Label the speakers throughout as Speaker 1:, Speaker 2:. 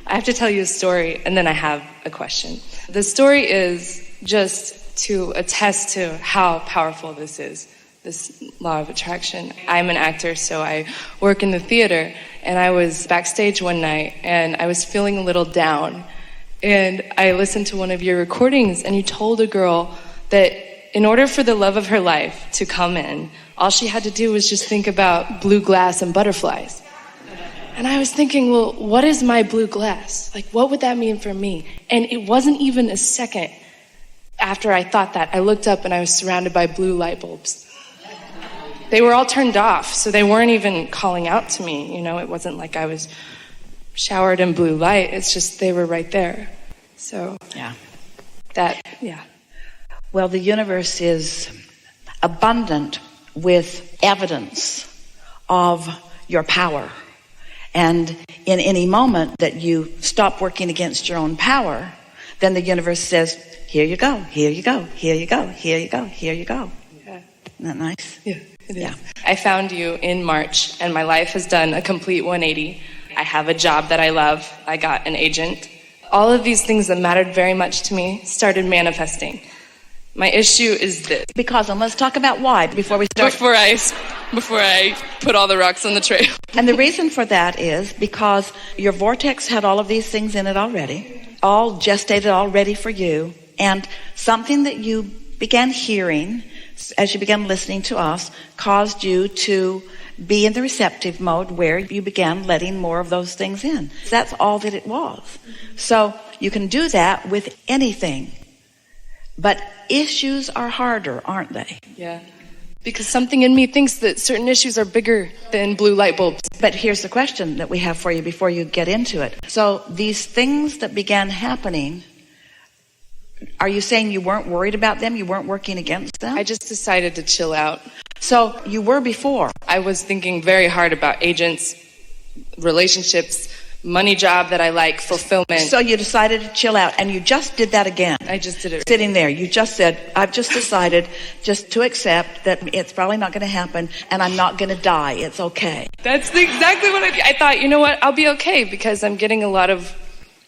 Speaker 1: I have to tell you a story, and then I have a question. The story is just to attest to how powerful this is, this law of attraction. I'm an actor, so I work in the theater, and I was backstage one night, and I was feeling a little down. And I listened to one of your recordings, and you told a girl that in order for the love of her life to come in, all she had to do was just think about blue glass and butterflies. And I was thinking, well, what is my blue glass? Like, what would that mean for me? And it wasn't even a second after I thought that. I looked up and I was surrounded by blue light bulbs. They were all turned off, so they weren't even calling out to me. You know, it wasn't like I was showered in blue light. It's just they were right there. So,
Speaker 2: yeah.
Speaker 1: Yeah.
Speaker 2: Well, the universe is abundant with evidence of your power. And in any moment that you stop working against your own power, then the universe says, here you go, here you go, here you go, here you go, here you go.
Speaker 1: Yeah.
Speaker 2: Isn't that nice?
Speaker 1: Yeah, it is.
Speaker 2: Yeah.
Speaker 1: I found you in March, and my life has done a complete 180. I have a job that I love. I got an agent. All of these things that mattered very much to me started manifesting. My issue is this.
Speaker 2: Because, and let's talk about why before we start.
Speaker 1: Before I put all the rocks on the trail.
Speaker 2: And the reason for that is because your vortex had all of these things in it already, all gestated already for you, and something that you began hearing as you began listening to us caused you to be in the receptive mode where you began letting more of those things in. That's all that it was. So you can do that with anything. But issues are harder, aren't they?
Speaker 1: Yeah. Because something in me thinks that certain issues are bigger than blue light bulbs.
Speaker 2: But here's the question that we have for you before you get into it. So these things that began happening, are you saying you weren't worried about them? You weren't working against them?
Speaker 1: I just decided to chill out.
Speaker 2: So you were before.
Speaker 1: I was thinking very hard about agents, relationships, money job that I like, fulfillment.
Speaker 2: So you decided to chill out, and you just did that again.
Speaker 1: I just did it.
Speaker 2: Sitting there, you just said, I've just decided just to accept that it's probably not going to happen, and I'm not going to die. It's okay.
Speaker 1: That's exactly what I thought. You know what? I'll be okay because I'm getting a lot of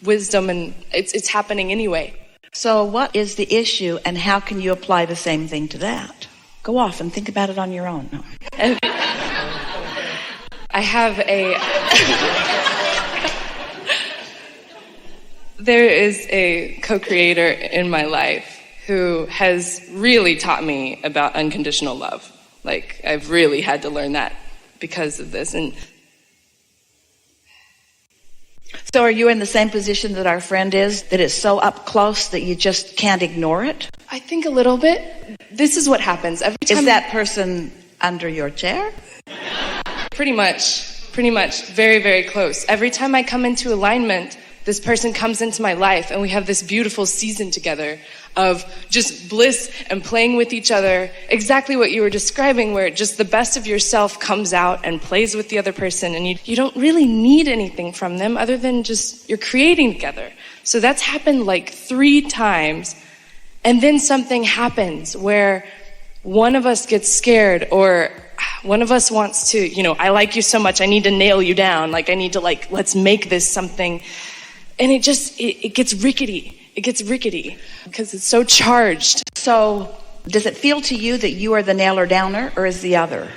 Speaker 1: wisdom, and it's happening anyway.
Speaker 2: So what is the issue, and how can you apply the same thing to that? Go off and think about it on your own. No.
Speaker 1: I have a... There is a co-creator in my life who has really taught me about unconditional love. Like, I've really had to learn that because of this. And
Speaker 2: so are you in the same position that our friend is, that it's so up close that you just can't ignore it?
Speaker 1: I think a little bit. This is what happens every time.
Speaker 2: Is that person under your chair?
Speaker 1: Pretty much. Very, very close. Every time I come into alignment, this person comes into my life, and we have this beautiful season together of just bliss and playing with each other. Exactly what you were describing, where just the best of yourself comes out and plays with the other person, and you don't really need anything from them other than just you're creating together. So that's happened like 3 times, and then something happens where one of us gets scared, or one of us wants to, I like you so much, I need to nail you down. Like, I need to, let's make this something. And it gets rickety. It gets rickety because it's so charged.
Speaker 2: So does it feel to you that you are the nailer downer, or is the other?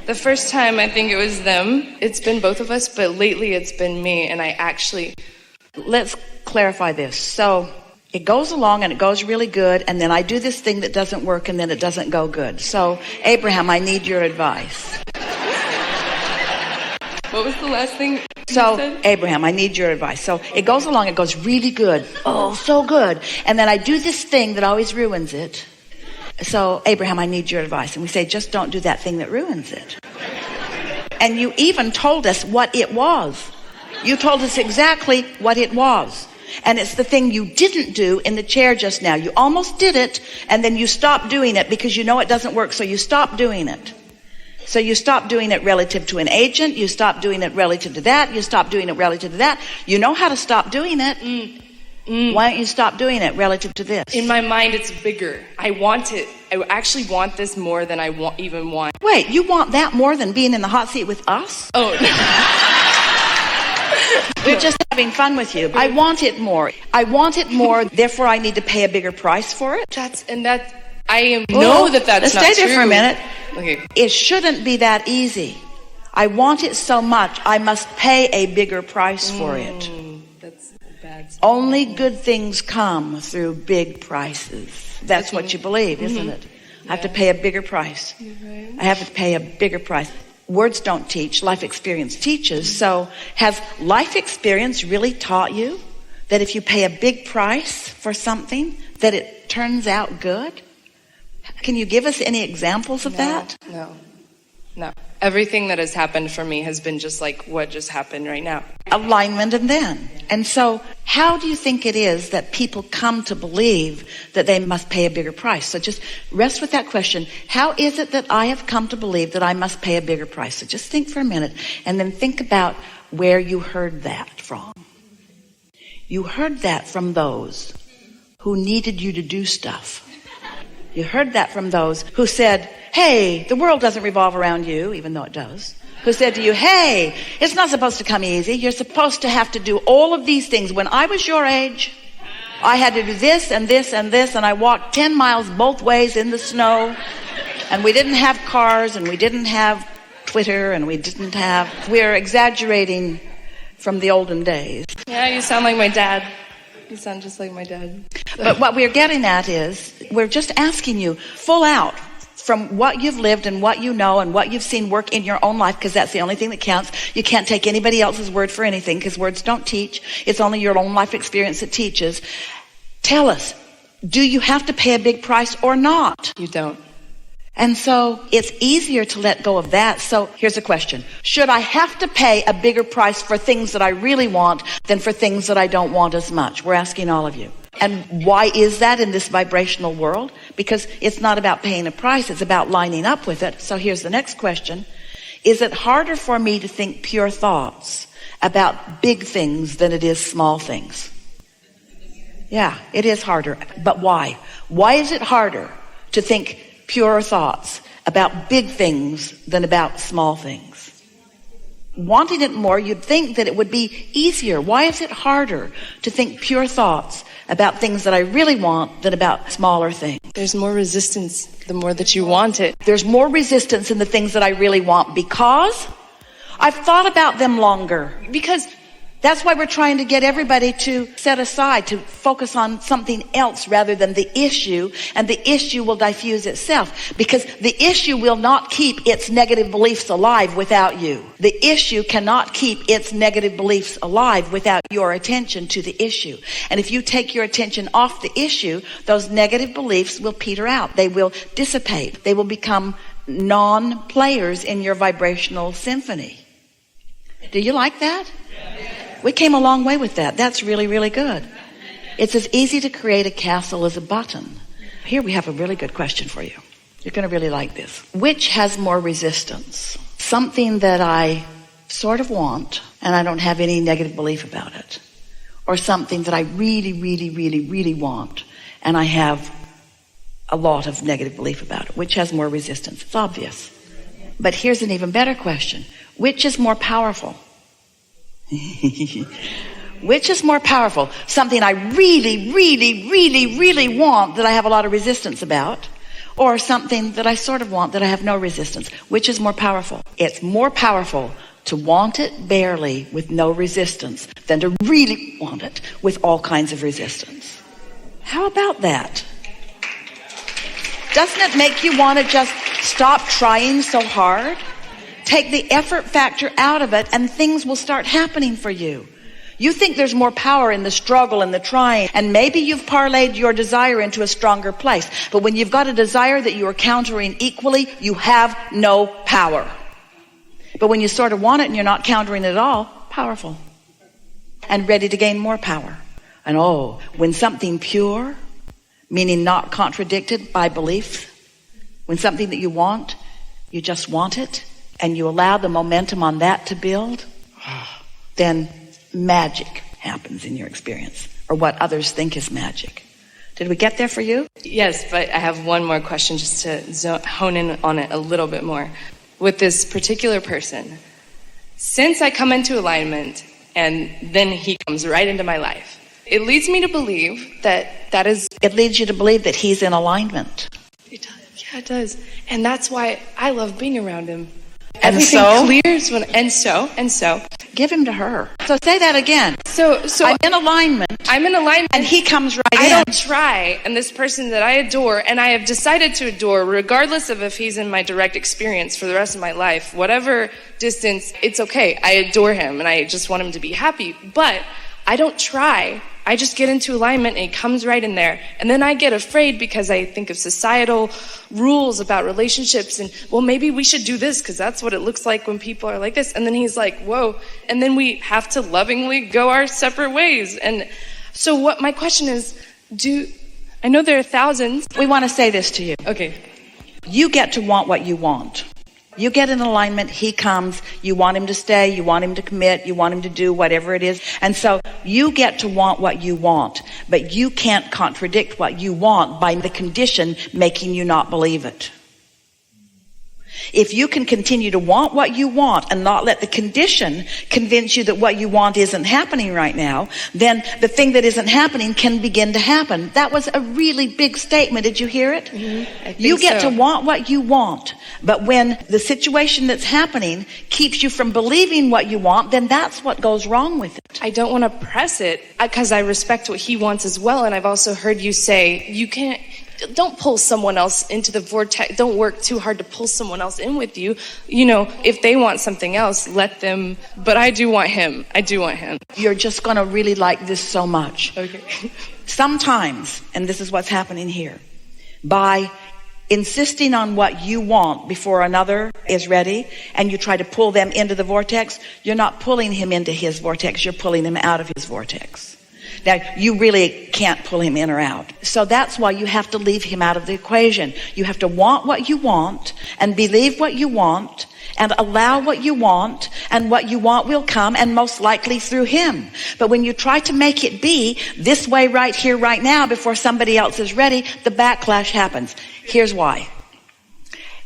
Speaker 1: The first time, I think it was them. It's been both of us, but lately it's been me. And I actually...
Speaker 2: Let's clarify this. So it goes along and it goes really good, and then I do this thing that doesn't work, and then it doesn't go good. So, Abraham, I need your advice.
Speaker 1: What was the last thing?
Speaker 2: So, Abraham, I need your advice. So it goes along, it goes really good. Oh, so good. And then I do this thing that always ruins it. So, Abraham, I need your advice. And we say, just don't do that thing that ruins it. And you even told us what it was. You told us exactly what it was. And it's the thing you didn't do in the chair just now. You almost did it, and then you stopped doing it because you know it doesn't work, so you stopped doing it. So you stop doing it relative to an agent. You stop doing it relative to that. You stop doing it relative to that. You know how to stop doing it. Why don't you stop doing it relative to this?
Speaker 1: In my mind, it's bigger. I want it. I actually want this more than I even want.
Speaker 2: Wait, you want that more than being in the hot seat with us?
Speaker 1: Oh, no.
Speaker 2: We're just having fun with you. I want it more. I want it more, therefore I need to pay a bigger price for it.
Speaker 1: I know that's not true.
Speaker 2: Stay there for a minute.
Speaker 1: Okay.
Speaker 2: It shouldn't be that easy. I want it so much, I must pay a bigger price for it.
Speaker 1: That's bad.
Speaker 2: Only good things come through big prices. That's what you believe, isn't it? I have to pay a bigger price.
Speaker 1: Right.
Speaker 2: I have to pay a bigger price. Words don't teach, life experience teaches. So has life experience really taught you that if you pay a big price for something, that it turns out good? Can you give us any examples of that?
Speaker 1: No. Everything that has happened for me has been just like what just happened right now.
Speaker 2: Alignment and then. And so how do you think it is that people come to believe that they must pay a bigger price? So just rest with that question. How is it that I have come to believe that I must pay a bigger price? So just think for a minute and then think about where you heard that from. You heard that from those who needed you to do stuff. You heard that from those who said, hey, the world doesn't revolve around you, even though it does. Who said to you, hey, it's not supposed to come easy. You're supposed to have to do all of these things. When I was your age, I had to do this and this and this, and I walked 10 miles both ways in the snow. And we didn't have cars, and we didn't have Twitter, and we're exaggerating from the olden days.
Speaker 1: Yeah, you sound like my dad. You sound just like my dad.
Speaker 2: But what we're getting at is, we're just asking you full out from what you've lived and what you know and what you've seen work in your own life, because that's the only thing that counts. You can't take anybody else's word for anything, because words don't teach. It's only your own life experience that teaches. Tell us, do you have to pay a big price or not?
Speaker 1: You don't.
Speaker 2: And so it's easier to let go of that. So here's a question. Should I have to pay a bigger price for things that I really want than for things that I don't want as much? We're asking all of you. And why is that in this vibrational world? Because it's not about paying a price, it's about lining up with it. So here's the next question. Is it harder for me to think pure thoughts about big things than it is small things? Yeah, it is harder. But why? Why is it harder to think pure thoughts about big things than about small things? Wanting it more, you'd think that it would be easier. Why is it harder to think pure thoughts about things that I really want than about smaller things?
Speaker 1: There's more resistance the more that you want it.
Speaker 2: There's more resistance in the things that I really want because I've thought about them longer.
Speaker 1: Because
Speaker 2: that's why we're trying to get everybody to set aside, to focus on something else rather than the issue, and the issue will diffuse itself, because the issue will not keep its negative beliefs alive without you. The issue cannot keep its negative beliefs alive without your attention to the issue. And if you take your attention off the issue, those negative beliefs will peter out. They will dissipate. They will become non-players in your vibrational symphony. Do you like that? We came a long way with that. That's really, really good. It's as easy to create a castle as a button. Here we have a really good question for you. You're going to really like this. Which has more resistance? Something that I sort of want and I don't have any negative belief about it. Or something that I really, really, really, really want and I have a lot of negative belief about it. Which has more resistance? It's obvious. But here's an even better question. Which is more powerful? Which is more powerful? Something I really, really, really, really want that I have a lot of resistance about, or something that I sort of want that I have no resistance? Which is more powerful? It's more powerful to want it barely with no resistance than to really want it with all kinds of resistance. How about that? Doesn't it make you want to just stop trying so hard? Take the effort factor out of it and things will start happening for you. You think there's more power in the struggle and the trying, and maybe you've parlayed your desire into a stronger place. But when you've got a desire that you are countering equally, you have no power. But when you sort of want it and you're not countering it at all, powerful. And ready to gain more power. And when something pure, meaning not contradicted by belief, when something that you want, you just want it, and you allow the momentum on that to build, then magic happens in your experience, or what others think is magic. Did we get there for you?
Speaker 1: Yes, but I have one more question just to hone in on it a little bit more. With this particular person, since I come into alignment, and then he comes right into my life. It leads me to believe that is...
Speaker 2: It leads you to believe that he's in alignment.
Speaker 1: It does. Yeah, it does. And that's why I love being around him.
Speaker 2: And
Speaker 1: Everything
Speaker 2: so?
Speaker 1: clears when... And so...
Speaker 2: Give him to her. So say that again.
Speaker 1: So
Speaker 2: I'm in alignment.
Speaker 1: I'm in alignment.
Speaker 2: And he comes right in.
Speaker 1: I don't try. And this person that I adore, and I have decided to adore, regardless of if he's in my direct experience for the rest of my life, whatever distance, it's okay. I adore him, and I just want him to be happy. But I don't try. I just get into alignment, and he comes right in there. And then I get afraid because I think of societal rules about relationships, and, well, maybe we should do this because that's what it looks like when people are like this. And then he's like, whoa. And then we have to lovingly go our separate ways. And so what my question is, I know there are thousands.
Speaker 2: We want to say this to you.
Speaker 1: Okay.
Speaker 2: You get to want what you want. You get in alignment, he comes, you want him to stay, you want him to commit, you want him to do whatever it is. And so you get to want what you want, but you can't contradict what you want by the condition making you not believe it. If you can continue to want what you want and not let the condition convince you that what you want isn't happening right now, then the thing that isn't happening can begin to happen. That was a really big statement. Did you hear it?
Speaker 1: Mm-hmm.
Speaker 2: You get to want what you want, but when the situation that's happening keeps you from believing what you want, then that's what goes wrong with it.
Speaker 1: I don't want to press it because I respect what he wants as well. And I've also heard you say, don't pull someone else into the vortex. Don't work too hard to pull someone else in with you. You know, if they want something else, let them. But I do want him.
Speaker 2: You're just going to really like this so much.
Speaker 1: Okay.
Speaker 2: Sometimes, and this is what's happening here, by insisting on what you want before another is ready, and you try to pull them into the vortex, you're not pulling him into his vortex. You're pulling him out of his vortex. Now, you really can't pull him in or out. So that's why you have to leave him out of the equation. You have to want what you want and believe what you want and allow what you want, and what you want will come, and most likely through him. But when you try to make it be this way right here, right now, before somebody else is ready, the backlash happens. Here's why.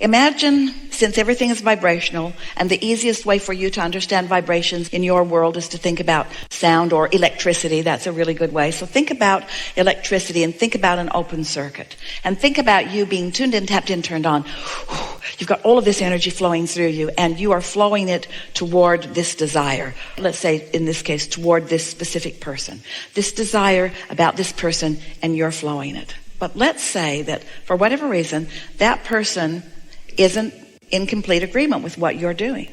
Speaker 2: Imagine, since everything is vibrational, and the easiest way for you to understand vibrations in your world is to think about sound or electricity. That's a really good way. So think about electricity and think about an open circuit. And think about you being tuned in, tapped in, turned on. You've got all of this energy flowing through you, and you are flowing it toward this desire. Let's say, in this case, toward this specific person. This desire about this person, and you're flowing it. But let's say that, for whatever reason, that person isn't in complete agreement with what you're doing.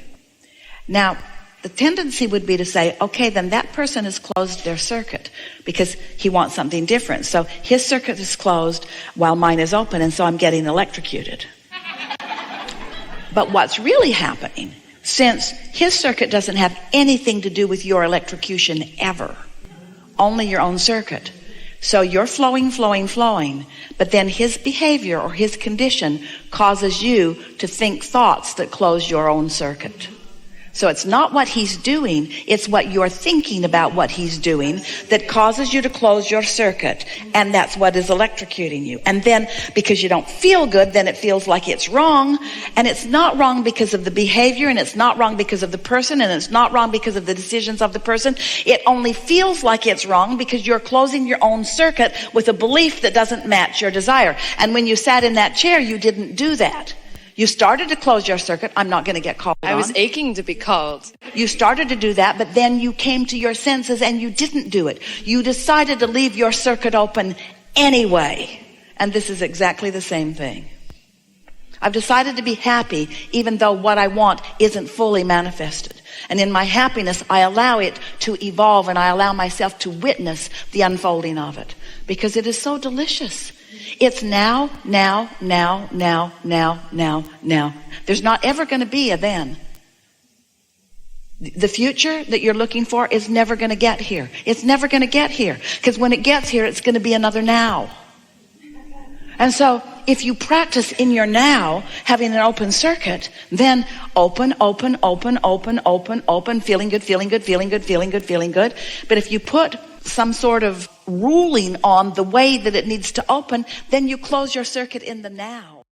Speaker 2: Now, the tendency would be to say, okay, then that person has closed their circuit because he wants something different. So his circuit is closed while mine is open, and so I'm getting electrocuted. But what's really happening, since his circuit doesn't have anything to do with your electrocution ever, only your own circuit. So you're flowing, but then his behavior or his condition causes you to think thoughts that close your own circuit. So it's not what he's doing, it's what you're thinking about what he's doing that causes you to close your circuit. And that's what is electrocuting you. And then because you don't feel good, then it feels like it's wrong. And it's not wrong because of the behavior, and it's not wrong because of the person, and it's not wrong because of the decisions of the person. It only feels like it's wrong because you're closing your own circuit with a belief that doesn't match your desire. And when you sat in that chair, you didn't do that. You started to close your circuit. I'm not going to get called on.
Speaker 1: I was aching to be called.
Speaker 2: You started to do that, but then you came to your senses and you didn't do it. You decided to leave your circuit open anyway. And this is exactly the same thing. I've decided to be happy even though what I want isn't fully manifested. And in my happiness, I allow it to evolve, and I allow myself to witness the unfolding of it because it is so delicious. It's now. There's not ever going to be a then. The future that you're looking for is never going to get here. It's never going to get here. Because when it gets here, it's going to be another now. And so if you practice in your now, having an open circuit, then open, feeling good. But if you put some sort of ruling on the way that it needs to open, then you close your circuit in the now.